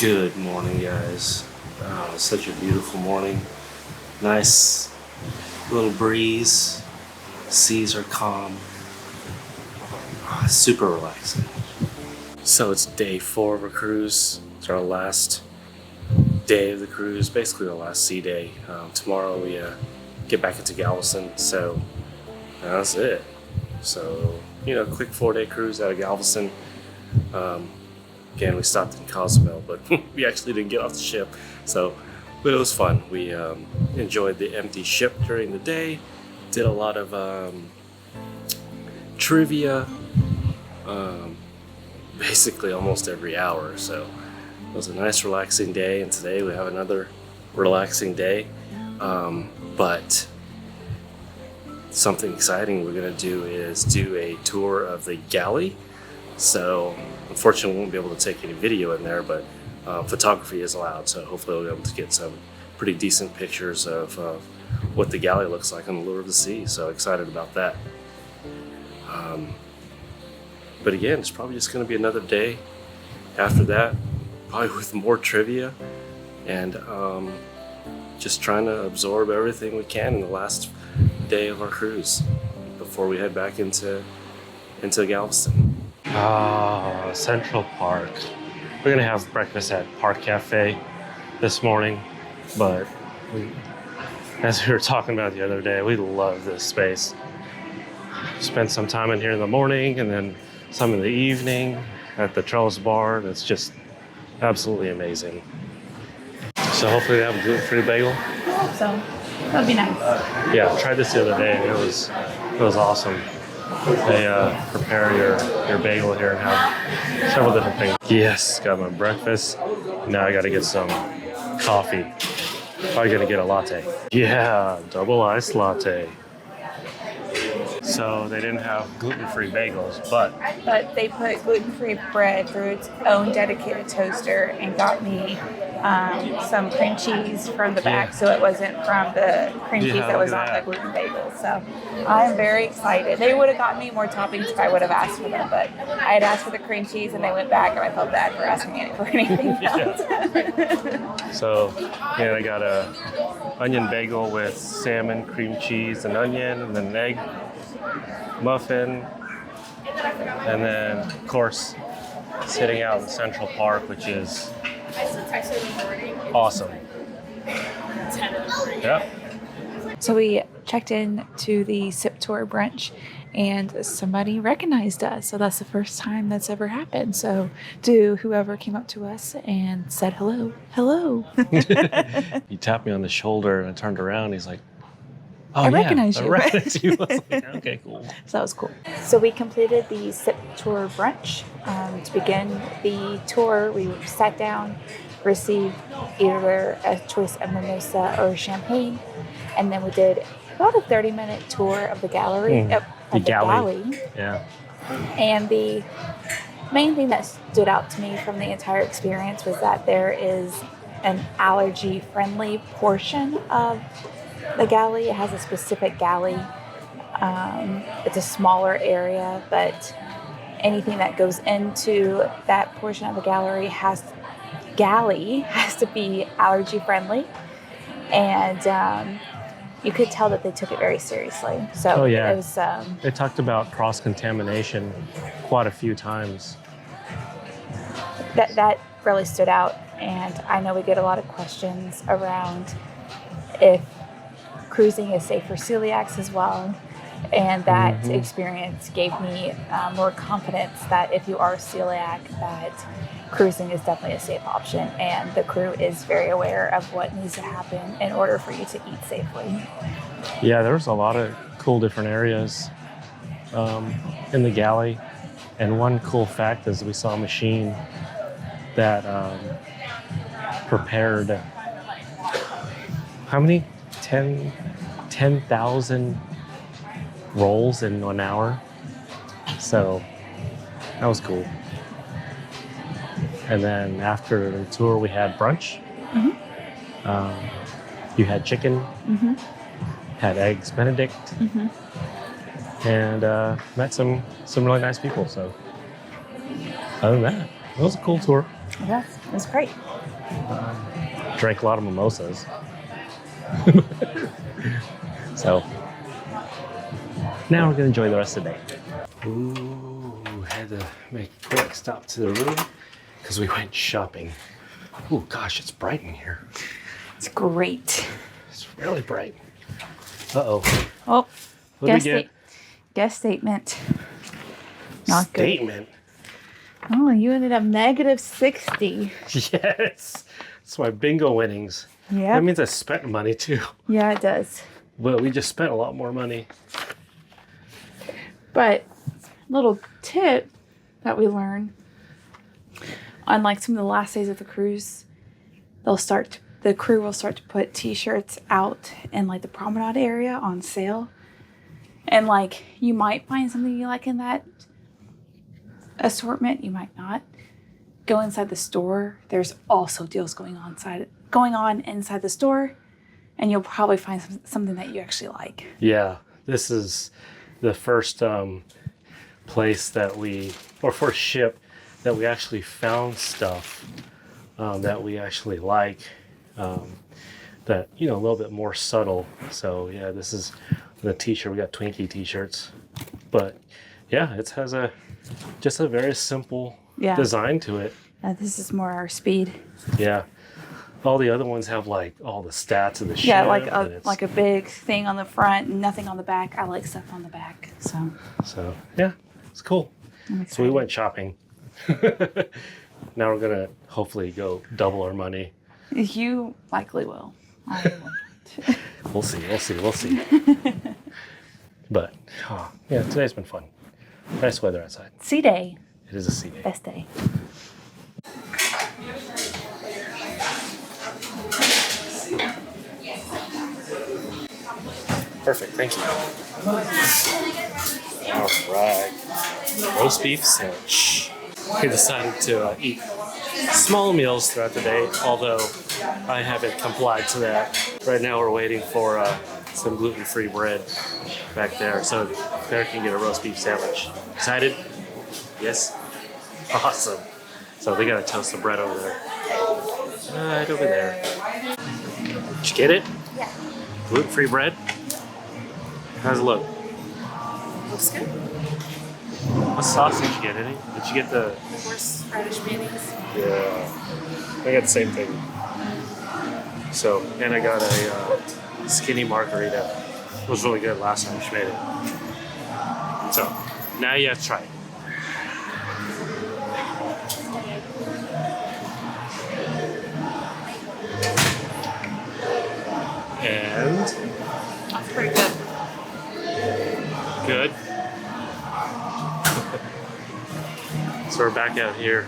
Good morning, guys. Such a beautiful morning. Nice little breeze. Seas are calm. Super relaxing. So it's day 4 of our cruise. It's our last day of the cruise, basically the last sea day. Tomorrow we get back into Galveston, so that's it. So, quick 4-day cruise out of Galveston. Again, we stopped in Cozumel, but we actually didn't get off the ship. But it was fun. We enjoyed the empty ship during the day. Did a lot of trivia, basically almost every hour. So it was a nice, relaxing day. And today we have another relaxing day. But something exciting we're gonna do is do a tour of the Galley. So unfortunately, we won't be able to take any video in there, but photography is allowed. So hopefully we'll be able to get some pretty decent pictures of what the Galley looks like on the Allure of the Sea. So excited about that. But again, it's probably just going to be another day after that, probably with more trivia and just trying to absorb everything we can in the last day of our cruise before we head back into Galveston. Central Park. We're gonna have breakfast at Park Cafe this morning, but as we were talking about the other day, we love this space. Spent some time in here in the morning and then some in the evening at the Trellis Bar. That's just absolutely amazing. So hopefully they have a gluten-free bagel. I hope so. That'd be nice. Yeah, I tried this the other day and it was awesome. They prepare your bagel here and have several different things. Yes, got my breakfast. Now I gotta get some coffee. Probably gonna get a latte. Yeah, double iced latte. So they didn't have gluten-free bagels, but they put gluten-free bread through its own dedicated toaster and got me some cream cheese from the back, so it wasn't from the cream cheese that was on the gluten bagel. So I'm very excited. They would have gotten me more toppings if I would have asked for them, but I had asked for the cream cheese and they went back, and I felt bad for asking me for anything else. So yeah, I got a onion bagel with salmon, cream cheese, and onion, and then an egg muffin, and then of course sitting out in Central Park, which is awesome. Yep. So we checked in to the SIP tour brunch and somebody recognized us. So that's the first time that's ever happened. So to whoever came up to us and said hello. He tapped me on the shoulder and I turned around. He's like, "Oh, I recognize you." I recognize you. I was like, okay, cool. So that was cool. So we completed the SIP tour brunch. To begin the tour, we sat down, received either a choice of mimosa or champagne, and then we did about a 30-minute tour of the gallery. The Galley. Yeah. And the main thing that stood out to me from the entire experience was that there is an allergy-friendly portion of the Galley. It has a specific galley. It's a smaller area, but anything that goes into that portion of the galley has to be allergy-friendly. And you could tell that they took it very seriously. So it was. They talked about cross-contamination quite a few times. That really stood out. And I know we get a lot of questions around if cruising is safe for celiacs as well. And that experience gave me more confidence that if you are celiac, that cruising is definitely a safe option. And the crew is very aware of what needs to happen in order for you to eat safely. Yeah, there was a lot of cool different areas in the Galley. And one cool fact is we saw a machine that prepared, how many? 10,000 rolls in 1 hour. So that was cool. And then after the tour, we had brunch. You had chicken, had eggs Benedict, and met some really nice people. So other than that, it was a cool tour. Yes. It was great. Drank a lot of mimosas. So now we're gonna enjoy the rest of the day. Ooh, had to make a quick stop to the room because we went shopping. Ooh, gosh, it's bright in here. It's great. It's really bright. Uh-oh. Oh, What did we get? guest statement. Not Statement? good. Oh, you ended up -60. Yes. That's my bingo winnings. Yeah. That means I spent money too. Yeah, it does. But we just spent a lot more money. But little tip that we learned on like some of the last days of the cruise, the crew will start to put t-shirts out in like the promenade area on sale. And like you might find something you like in that assortment, you might not. Go inside the store. There's also deals going on inside the store, and you'll probably find something that you actually like. Yeah, this is the first place first ship that we actually found stuff that we actually like, that, a little bit more subtle. So yeah, this is the t-shirt. We got Twinkie t-shirts, but yeah, it has just a very simple design to it. This is more our speed. Yeah. All the other ones have like all the stats of the ship. Yeah, like a big thing on the front and nothing on the back. I like stuff on the back. So yeah, it's cool. So we went shopping. Now we're gonna hopefully go double our money. You likely will. I won't. We'll see. But yeah, today's been fun. Nice weather outside. Sea day. It is a sea day. Best day. Perfect, thank you. All right, roast beef sandwich. We decided to eat small meals throughout the day, although I haven't complied to that. Right now we're waiting for some gluten-free bread back there, so Claire can get a roast beef sandwich. Excited? Yes? Awesome. So they gotta toast the bread over there. Right over there. Did you get it? Yeah. Gluten-free bread? How's it look? Looks good. What sauce did you get? Did you get the Horseradish mayonnaise. Yeah, I got the same thing. So, and I got a skinny margarita. It was really good last time she made it. So, now you have to try it. And That's pretty good. good. So we're back out here,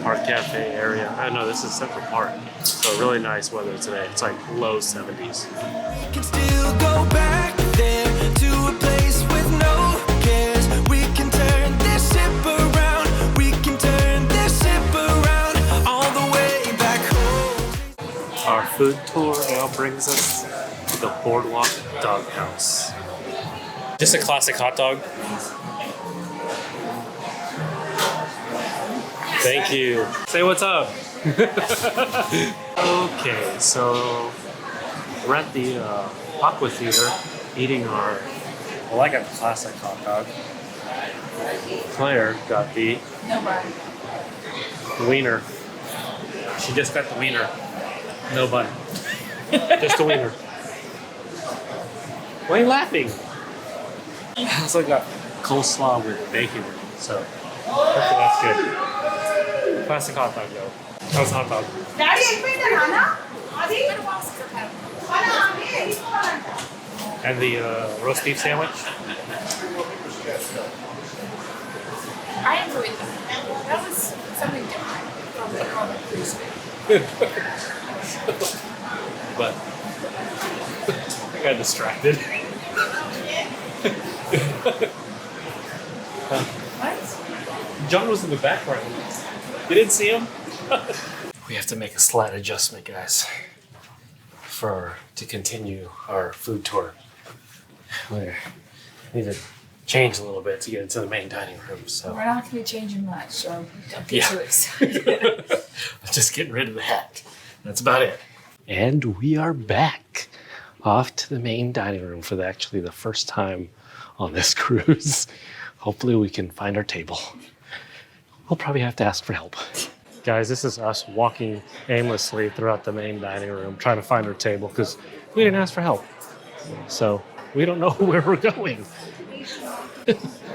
Park Cafe area. I know this is Central Park, so really nice weather today. It's like low 70s. We can still go back there to a place with no cares. We can turn this ship around. We can turn this ship around all the way back home. Our food tour now brings us to the Boardwalk Doghouse. Just a classic hot dog. Thank you. Say what's up. Okay, so we're at the Aqua Theater eating I got the classic hot dog. Claire got the No bun. wiener. She just got the wiener. No bun. Just the wiener. Why are you laughing? I also got coleslaw with bacon in it, so hopefully that's good. Classic hot dog though. How's the hot dog? And the roast beef sandwich? I enjoyed that. That was something different from the normal cruise. But I got distracted. What? John was in the background. You didn't see him? We have to make a slight adjustment, guys, to continue our food tour. We need to change a little bit to get into the main dining room. So We're not going to be changing much, so don't get Yeah. too excited. just getting rid of that. That's about it. And we are back off to the main dining room for actually the first time on this cruise. Hopefully we can find our table. We'll probably have to ask for help. Guys, this is us walking aimlessly throughout the main dining room trying to find our table because we didn't ask for help. So we don't know where we're going.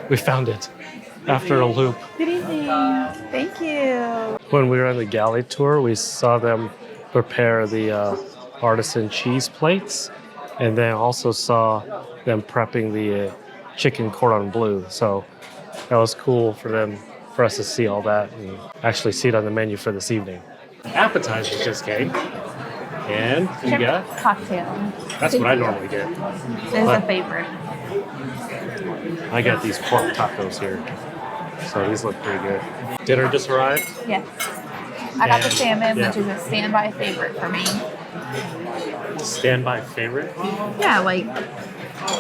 We found it after a loop. Good evening. Thank you. When we were on the Galley tour, we saw them prepare the artisan cheese plates, and then also saw them prepping the chicken cordon bleu. So that was cool for us to see all that and actually see it on the menu for this evening. Appetizers just came, and you got? Cocktail. That's what I normally get. This is a favorite. I got these pork tacos here, so these look pretty good. Dinner just arrived. Yes. I got the And- salmon, yeah. which is a standby favorite for me. Standby favorite. Yeah, like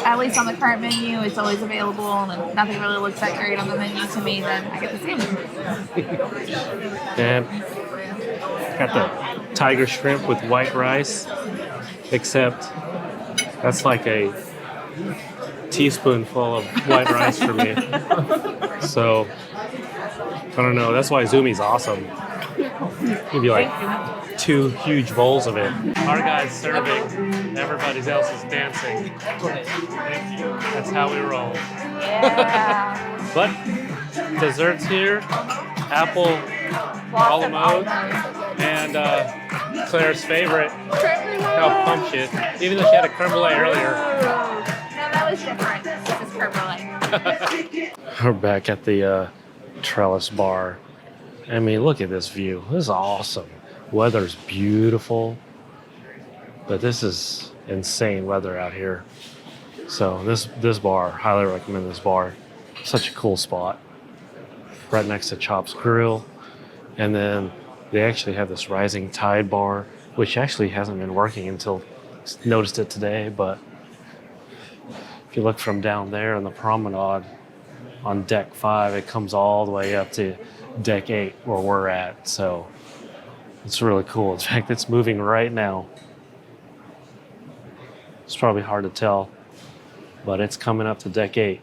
at least on the current menu, it's always available, and nothing really looks that great on the menu to me. Then I get the salmon. And got the tiger shrimp with white rice, except that's like a teaspoonful of white rice for me. So I don't know. That's why Zumi's awesome. Give you like 2 huge bowls of it. Our guy's serving. Everybody else is dancing. That's how we roll. Yeah. But desserts here, apple Lots of Alamo, almonds. and Claire's favorite, how pumpkin. Even though she had a creme brulee earlier. No, that was different. This is creme brulee. We're back at the trellis bar. I mean, look at this view. This is awesome. Weather's beautiful, but this is insane weather out here. So this bar, highly recommend this bar. Such a cool spot. Right next to Chop's Grill. And then they actually have this Rising Tide bar, which actually hasn't been working until noticed it today. But if you look from down there on the promenade on deck 5, it comes all the way up to deck 8 where we're at. So it's really cool. In fact, it's moving right now. It's probably hard to tell, but it's coming up to deck 8.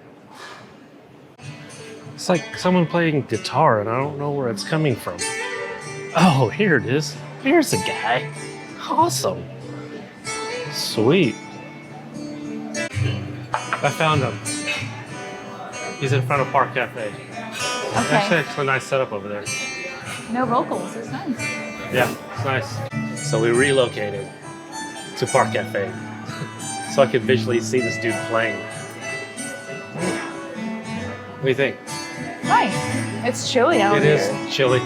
It's like someone playing guitar and I don't know where it's coming from. Oh, here it is. Here's the guy. Awesome. Sweet. I found him. He's in front of Park Cafe. Actually, it's a nice setup over there. No vocals. It's nice. Yeah, it's nice. So we relocated to Park Cafe so I could visually see this dude playing. What do you think? Nice. It's chilly out It here. is chilly.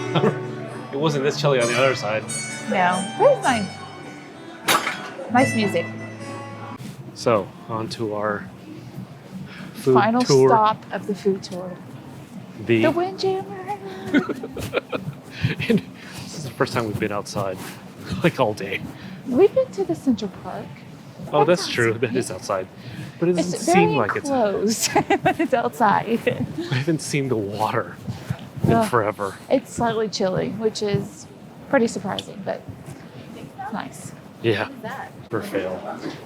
It wasn't this chilly on the other side. No, but it's nice. Nice music. So, on to our food Final tour. stop of the food tour. The The Windjammer. And this is the first time we've been outside, like all day. We've been to the Central Park. Oh, that's true. That is outside. But it doesn't It's seem very like it's. closed, but it's outside. I haven't seen the water in Ugh. forever. It's slightly chilly, which is pretty surprising, but it's nice. Yeah. For fail.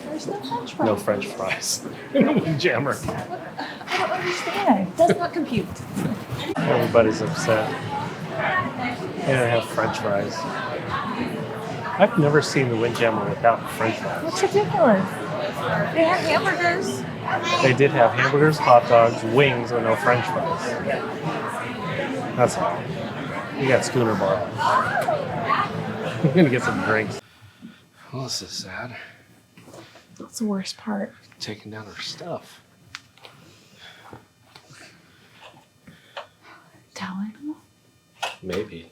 There's no French fries. No French fries. No jammer. I don't understand. It does not compute. Everybody's upset. And I have French fries. I've never seen the Windjammer without French fries. That's ridiculous. They have hamburgers. They did have hamburgers, hot dogs, wings, and no French fries. That's all. We got Schooner Bar. I'm gonna get some drinks. Well, this is sad. That's the worst part. Taking down our stuff. Towel animal? Maybe.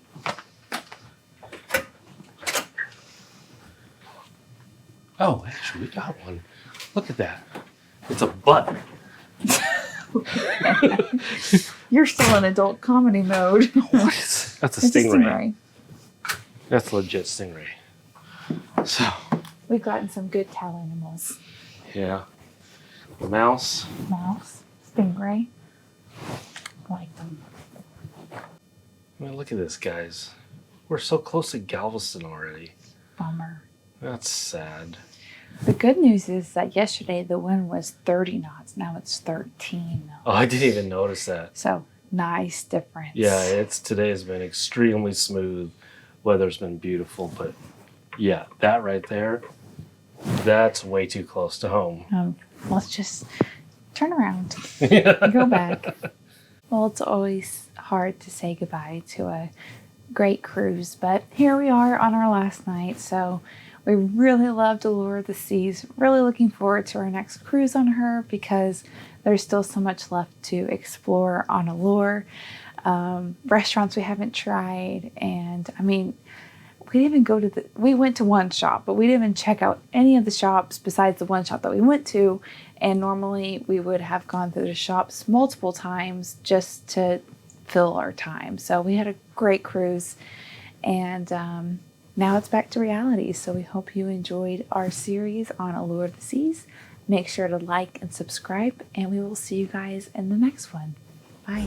Oh, actually, we got one. Look at that. It's a butt. You're still in adult comedy mode. What is? That's a It's stingray. That's legit stingray. So, We've gotten some good towel animals. yeah. The mouse. Mouse. Stingray. I like them. I mean, look at this, guys. We're so close to Galveston already. Bummer. That's sad. The good news is that yesterday the wind was 30 knots. Now it's 13 knots. Oh, I didn't even notice that. So nice difference. Yeah, today has been extremely smooth. Weather's been beautiful, but yeah, that right there, that's way too close to home. Let's just turn around and go back. Well, it's always hard to say goodbye to a great cruise, but here we are on our last night. So we really loved Allure of the Seas. Really looking forward to our next cruise on her because there's still so much left to explore on Allure. Restaurants we haven't tried, and I mean, we didn't even go to we went to one shop, but we didn't even check out any of the shops besides the one shop that we went to. And normally we would have gone through the shops multiple times just to fill our time. So we had a great cruise, and now it's back to reality. So we hope you enjoyed our series on Allure of the Seas. Make sure to like and subscribe, and we will see you guys in the next one. Bye.